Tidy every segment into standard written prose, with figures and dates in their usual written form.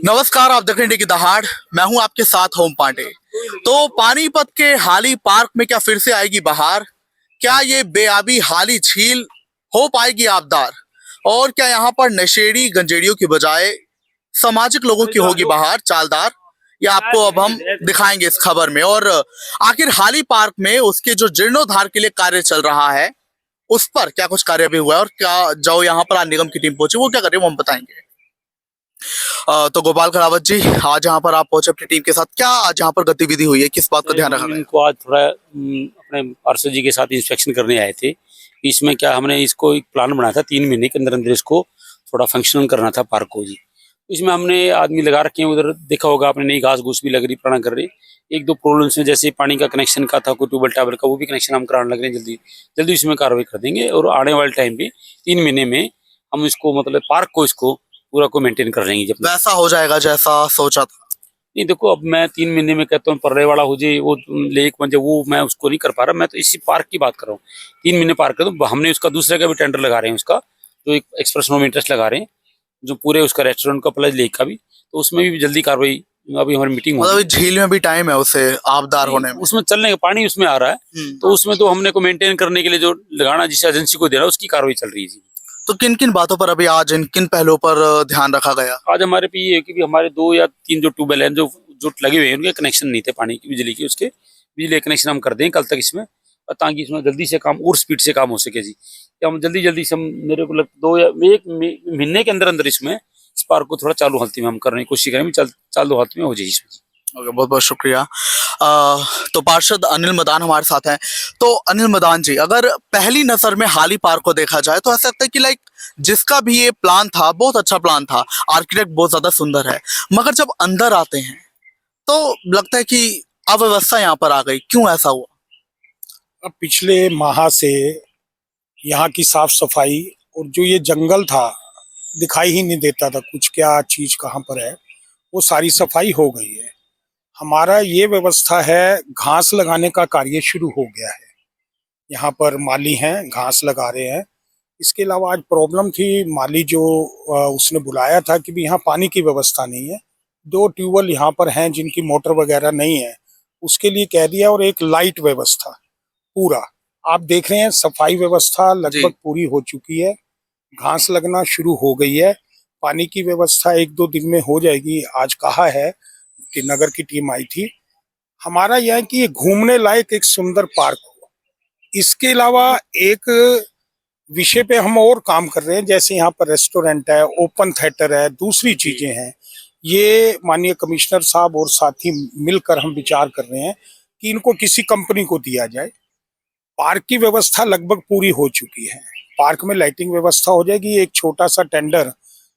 नमस्कार, आप देख रहे हैं की दहाड़। मैं हूं आपके साथ होम पांडे। तो पानीपत के हाली पार्क में क्या फिर से आएगी बहार? क्या ये बेआबी हाली झील हो पाएगी आबदार? और क्या यहाँ पर नशेड़ी गंजेड़ियों की बजाय सामाजिक लोगों की होगी बहार चालदार? ये आपको अब हम दिखाएंगे इस खबर में। और आखिर हाली पार्क में उसके जो जीर्णोद्धार के लिए कार्य चल रहा है, उस पर क्या कुछ कार्य भी हुआ है और क्या जो यहाँ पर आज निगम की टीम पहुंची वो क्या कर रही है वो हम बताएंगे। तो गोपाल खरावत जी, आज यहाँ पर आप पहुंचे अपनी टीम के साथ, क्या आज यहाँ पर गतिविधि हुई है, किस बात का ध्यान रखा गया? इनको आज थोड़ा अपने पार्षद जी के साथ इंस्पेक्शन करने आए थे। इसमें क्या हमने इसको एक प्लान बनाया था 3 महीने के अंदर अंदर इसको थोड़ा फंक्शनल करना था पार्क को जी। इसमें हमने आदमी लगा रखे हैं, उधर देखा होगा आपने, नई घास घूस भी लग रही, पुराना कर रही। एक दो प्रॉब्लम्स में जैसे पानी का कनेक्शन का था, कोई ट्यूबवेल टावर का, वो भी कनेक्शन हम कराने लग रहे हैं। जल्दी जल्दी इसमें कार्रवाई कर देंगे और आने वाले टाइम पे 3 महीने में हम इसको मतलब पार्क को इसको पूरा को मेंटेन कर लेंगे। जब वैसा हो जाएगा जैसा सोचा था? नहीं देखो, अब मैं 3 महीने में कहता हूँ पर्रे वाला हो जाए, वो लेक बन जाए, वो मैं उसको नहीं कर पा रहा। मैं तो इसी पार्क की बात कर रहा हूँ। 3 महीने पार्क कर दो। हमने उसका दूसरे का भी टेंडर लगा रहे हैं, उसका जो एक एक्सप्रेशन ऑफ इंटरेस्ट लगा रहे हैं, जो पूरे उसका रेस्टोरेंट का प्लस लेक का भी, तो उसमें भी जल्दी कार्रवाई। अभी हमारी मीटिंग हो, मतलब झील में भी टाइम है उसे आबदार होने में? उसमें चलने का पानी उसमें आ रहा है, तो उसमें तो हमने को मेंटेन करने के लिए जो लगाना जिस एजेंसी को दे रहा है उसकी कार्रवाई चल रही है जी। तो किन किन बातों पर अभी आज इन किन पहलुओं पर ध्यान रखा गया? आज हमारे पे ये है कि भी हमारे 2 या 3 जो ट्यूबवेल हैं जो जो लगे हुए हैं, उनके कनेक्शन नहीं थे पानी की, बिजली की, उसके बिजली कनेक्शन हम कर दें कल तक इसमें, ताकि इसमें जल्दी से काम और स्पीड से काम हो सके जी। कि हम जल्दी जल्दी से मेरे को 2 या 1 महीने के अंदर अंदर इसमें इस पार्क को थोड़ा चालू हालत में हम करने की कोशिश करेंगे, चालू हालत में हो जाए इसमें। बहुत बहुत शुक्रिया। तो पार्षद अनिल मदान हमारे साथ हैं। तो अनिल मदान जी, अगर पहली नजर में हाली पार्क को देखा जाए तो ऐसा लगता है कि लाइक जिसका भी ये प्लान था बहुत अच्छा प्लान था, आर्किटेक्ट बहुत ज्यादा सुंदर है, मगर जब अंदर आते हैं तो लगता है कि अव्यवस्था यहाँ पर आ गई। क्यों ऐसा हुआ? अब पिछले माह से यहाँ की साफ सफाई और जो ये जंगल था, दिखाई ही नहीं देता था कुछ क्या चीज कहाँ पर है, वो सारी सफाई हो गई है। हमारा ये व्यवस्था है, घास लगाने का कार्य शुरू हो गया है। यहाँ पर माली हैं, घास लगा रहे हैं। इसके अलावा आज प्रॉब्लम थी, माली जो उसने बुलाया था कि भी यहाँ पानी की व्यवस्था नहीं है। 2 ट्यूबवेल यहाँ पर हैं जिनकी मोटर वगैरह नहीं है, उसके लिए कह दिया, और एक लाइट व्यवस्था पूरा आप देख रहे हैं। सफाई व्यवस्था लगभग पूरी हो चुकी है, घास लगना शुरू हो गई है। पानी की व्यवस्था 1-2 दिन में हो जाएगी। आज कहा है कि नगर की टीम आई थी। हमारा यह है कि ये घूमने लायक एक सुंदर पार्क हो। इसके अलावा एक विषय पे हम और काम कर रहे हैं, जैसे यहाँ पर रेस्टोरेंट है, ओपन थिएटर है, दूसरी चीजें हैं। ये माननीय कमिश्नर साहब और साथी मिलकर हम विचार कर रहे हैं कि इनको किसी कंपनी को दिया जाए। पार्क की व्यवस्था लगभग पूरी हो चुकी है। पार्क में लाइटिंग व्यवस्था हो जाएगी। एक छोटा सा टेंडर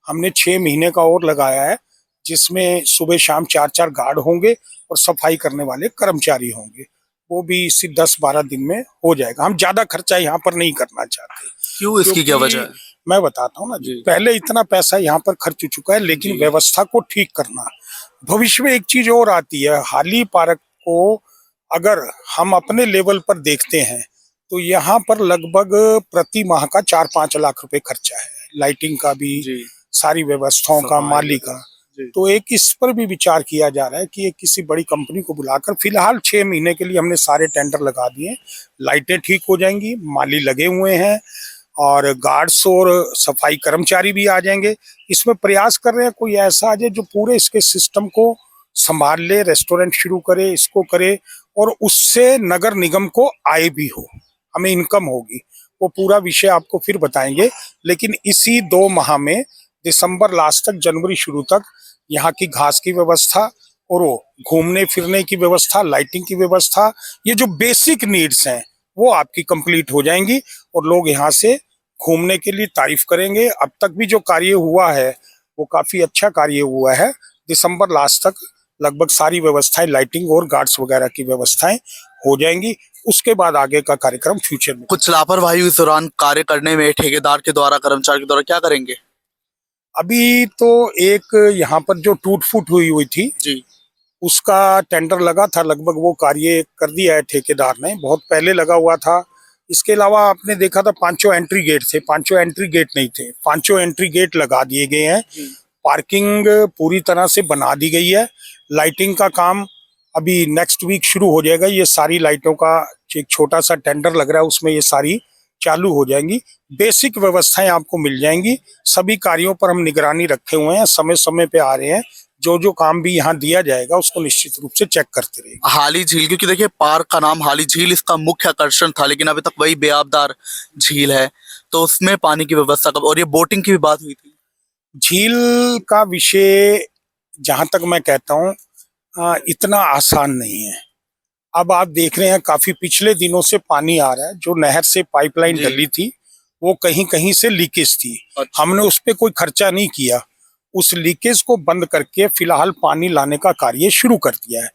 हमने 6 महीने का और लगाया है, जिसमें सुबह शाम 4-4 गार्ड होंगे और सफाई करने वाले कर्मचारी होंगे। वो भी इसी 10-12 दिन में हो जाएगा। हम ज्यादा खर्चा यहाँ पर नहीं करना चाहते। क्यों, इसकी क्या वजह है? मैं बताता हूँ ना जी, पहले इतना पैसा यहाँ पर खर्च हो चुका है, लेकिन व्यवस्था को ठीक करना। भविष्य में एक चीज और आती है, हाली पार्क को अगर हम अपने लेवल पर देखते हैं तो यहाँ पर लगभग प्रति माह का 4-5 लाख रुपए खर्चा है, लाइटिंग का भी, सारी व्यवस्थाओं का, माली का। तो एक इस पर भी विचार किया जा रहा है कि एक किसी बड़ी कंपनी को बुलाकर, फिलहाल 6 महीने के लिए हमने सारे टेंडर लगा दिए। लाइटें ठीक हो जाएंगी, माली लगे हुए हैं और गार्ड्स और सफाई कर्मचारी भी आ जाएंगे। इसमें प्रयास कर रहे हैं कोई ऐसा आ जाए जो पूरे इसके सिस्टम को संभाल ले, रेस्टोरेंट शुरू करे, इसको करे, और उससे नगर निगम को आय भी हो, हमें इनकम होगी। वो पूरा विषय आपको फिर बताएंगे। लेकिन इसी 2 माह में, दिसंबर लास्ट तक जनवरी शुरू तक, यहाँ की घास की व्यवस्था और वो घूमने फिरने की व्यवस्था, लाइटिंग की व्यवस्था, ये जो बेसिक नीड्स हैं वो आपकी कंप्लीट हो जाएंगी और लोग यहाँ से घूमने के लिए तारीफ करेंगे। अब तक भी जो कार्य हुआ है वो काफी अच्छा कार्य हुआ है। दिसंबर लास्ट तक लगभग सारी व्यवस्थाएं, लाइटिंग और गार्ड्स वगैरह की व्यवस्थाएं हो जाएंगी। उसके बाद आगे का कार्यक्रम फ्यूचर में। कुछ लापरवाही इस दौरान कार्य करने में ठेकेदार के द्वारा, कर्मचारी के द्वारा, क्या करेंगे? अभी तो एक यहाँ पर जो टूट फूट हुई थी जी, उसका टेंडर लगा था, लगभग वो कार्य कर दिया है ठेकेदार ने, बहुत पहले लगा हुआ था। इसके अलावा आपने देखा था 5 एंट्री गेट थे, 5 एंट्री गेट नहीं थे, 5 एंट्री गेट लगा दिए गए हैं। पार्किंग पूरी तरह से बना दी गई है। लाइटिंग का काम अभी नेक्स्ट वीक शुरू हो जाएगा। ये सारी लाइटों का एक छोटा सा टेंडर लग रहा है, उसमें ये सारी चालू हो जाएंगी। बेसिक व्यवस्थाएं आपको मिल जाएंगी। सभी कार्यों पर हम निगरानी रखे हुए हैं, समय समय पे आ रहे हैं। जो जो काम भी यहाँ दिया जाएगा उसको निश्चित रूप से चेक करते रहेंगे। हाली झील, क्योंकि देखिए पार्क का नाम हाली झील इसका मुख्य आकर्षण था, लेकिन अभी तक वही बेआबदार झील है, तो उसमें पानी की व्यवस्था कब, और ये बोटिंग की भी बात हुई थी। झील का विषय जहां तक मैं कहता हूँ इतना आसान नहीं है। अब आप देख रहे हैं काफी पिछले दिनों से पानी आ रहा है। जो नहर से पाइपलाइन जी। डली थी वो कहीं कहीं से लीकेज थी। अच्छा। हमने उस पर कोई खर्चा नहीं किया। उस लीकेज को बंद करके फिलहाल पानी लाने का कार्य शुरू कर दिया है।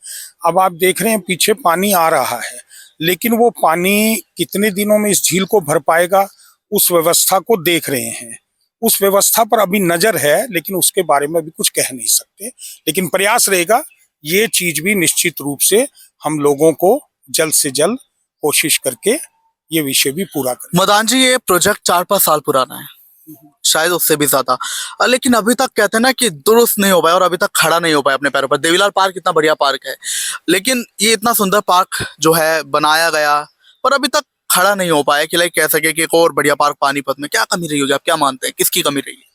अब आप देख रहे हैं पीछे पानी आ रहा है, लेकिन वो पानी कितने दिनों में इस झील को भर पाएगा, उस व्यवस्था को देख रहे हैं। उस व्यवस्था पर अभी नजर है, लेकिन उसके बारे में भी कुछ कह नहीं सकते। लेकिन प्रयास रहेगा, ये चीज भी निश्चित रूप से हम लोगों को जल्द से जल्द कोशिश करके ये विषय भी पूरा करें। मदान जी, ये प्रोजेक्ट 4-5 साल पुराना है, शायद उससे भी ज्यादा, लेकिन अभी तक कहते हैं ना कि दुरुस्त नहीं हो पाया और अभी तक खड़ा नहीं हो पाया अपने पैरों पर। देवीलाल पार्क इतना बढ़िया पार्क है, लेकिन ये इतना सुंदर पार्क जो है बनाया गया, पर अभी तक खड़ा नहीं हो पाया कि लाइक कह सके कि एक और बढ़िया पार्क पानीपत में। क्या कमी रही होगी, आप क्या मानते हैं, किसकी कमी रही है?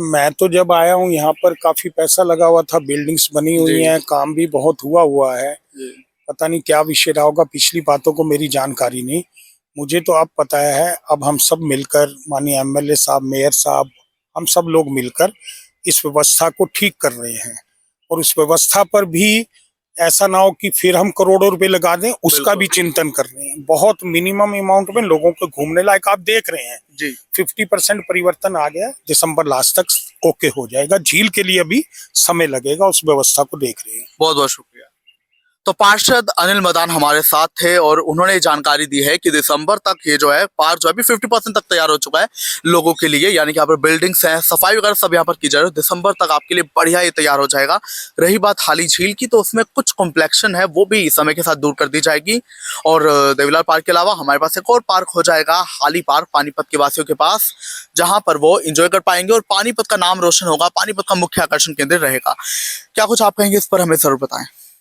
मैं तो जब आया हूँ यहाँ पर काफी पैसा लगा हुआ था, बिल्डिंग्स बनी हुई जी। हैं, काम भी बहुत हुआ है। पता नहीं क्या विषय रहा होगा, पिछली बातों को मेरी जानकारी नहीं। मुझे तो अब पता है, अब हम सब मिलकर, माननीय एमएलए साहब, मेयर साहब, हम सब लोग मिलकर इस व्यवस्था को ठीक कर रहे हैं। और उस व्यवस्था पर भी ऐसा ना हो कि फिर हम करोड़ों रुपए लगा दें, उसका भी चिंतन कर रहे हैं। बहुत मिनिमम अमाउंट में लोगों को घूमने लायक आप देख रहे हैं जी। 50% परिवर्तन आ गया। दिसंबर लास्ट तक ओके हो जाएगा। झील के लिए अभी समय लगेगा, उस व्यवस्था को देख रहे हैं। बहुत बहुत शुक्रिया। तो पार्षद अनिल मदान हमारे साथ थे और उन्होंने जानकारी दी है कि दिसंबर तक ये जो है पार्क जो है अभी 50% तक तैयार हो चुका है लोगों के लिए, यानी कि यहाँ पर बिल्डिंग्स हैं, सफाई वगैरह सब यहाँ पर की जा रही है। दिसंबर तक आपके लिए बढ़िया ये तैयार हो जाएगा। रही बात हाली झील की, तो उसमें कुछ कॉम्प्लेक्शन है, वो भी समय के साथ दूर कर दी जाएगी। और देवीलाल पार्क के अलावा हमारे पास एक और पार्क हो जाएगा, हाली पार्क, पानीपत के वासियों के पास, जहां पर वो एंजॉय कर पाएंगे और पानीपत का नाम रोशन होगा, पानीपत का मुख्य आकर्षण केंद्र रहेगा। क्या कुछ आप कहेंगे इस पर, हमें जरूर बताएं।